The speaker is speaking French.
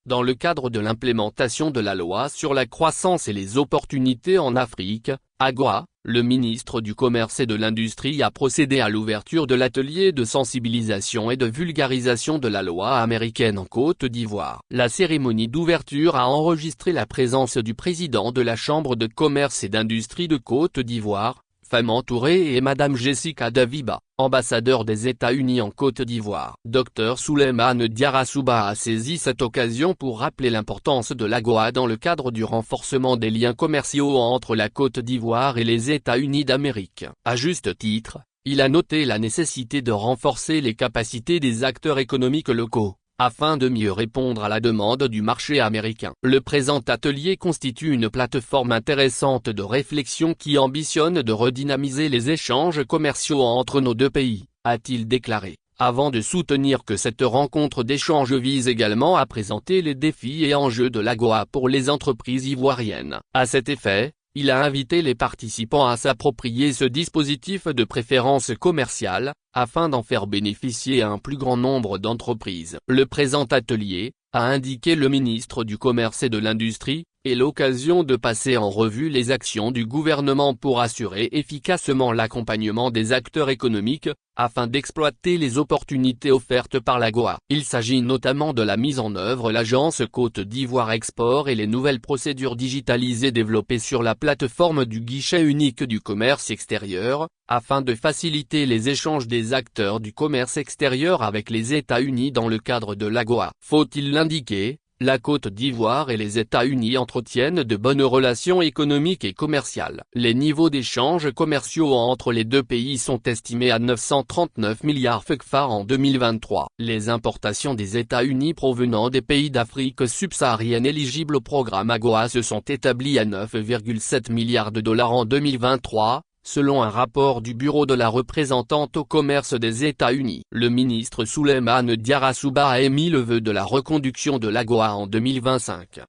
Dans le cadre de l'implémentation de la loi sur la croissance et les opportunités en Afrique, AGOA, le ministre du Commerce et de l'Industrie a procédé à l'ouverture de l'atelier de sensibilisation et de vulgarisation de la loi américaine en Côte d'Ivoire. La cérémonie d'ouverture a enregistré la présence du président de la Chambre de commerce et d'industrie de Côte d'Ivoire, Famant Touré, et Madame Jessica Daviba, ambassadeur des États-Unis en Côte d'Ivoire. Dr Souleymane Diarra a saisi cette occasion pour rappeler l'importance de l'AGOA dans le cadre du renforcement des liens commerciaux entre la Côte d'Ivoire et les États-Unis d'Amérique. À juste titre, il a noté la nécessité de renforcer les capacités des acteurs économiques locaux, afin de mieux répondre à la demande du marché américain. Le présent atelier constitue une plateforme intéressante de réflexion qui ambitionne de redynamiser les échanges commerciaux entre nos deux pays, a-t-il déclaré, avant de soutenir que cette rencontre d'échange vise également à présenter les défis et enjeux de l'AGOA pour les entreprises ivoiriennes. À cet effet, il a invité les participants à s'approprier ce dispositif de préférence commerciale, afin d'en faire bénéficier un plus grand nombre d'entreprises. Le présent atelier, a indiqué le ministre du Commerce et de l'Industrie, est l'occasion de passer en revue les actions du gouvernement pour assurer efficacement l'accompagnement des acteurs économiques, afin d'exploiter les opportunités offertes par l'AGOA. Il s'agit notamment de la mise en œuvre de l'agence Côte d'Ivoire Export et les nouvelles procédures digitalisées développées sur la plateforme du guichet unique du commerce extérieur, afin de faciliter les échanges des acteurs du commerce extérieur avec les États-Unis dans le cadre de l'AGOA. Faut-il l'indiquer, la Côte d'Ivoire et les États-Unis entretiennent de bonnes relations économiques et commerciales. Les niveaux d'échanges commerciaux entre les deux pays sont estimés à 939 milliards CFA en 2023. Les importations des États-Unis provenant des pays d'Afrique subsaharienne éligibles au programme AGOA se sont établies à 9,7 milliards de dollars en 2023. Selon un rapport du Bureau de la représentante au commerce des États-Unis. Le ministre Souleymane Diarra a émis le vœu de la reconduction de l'AGOA en 2025.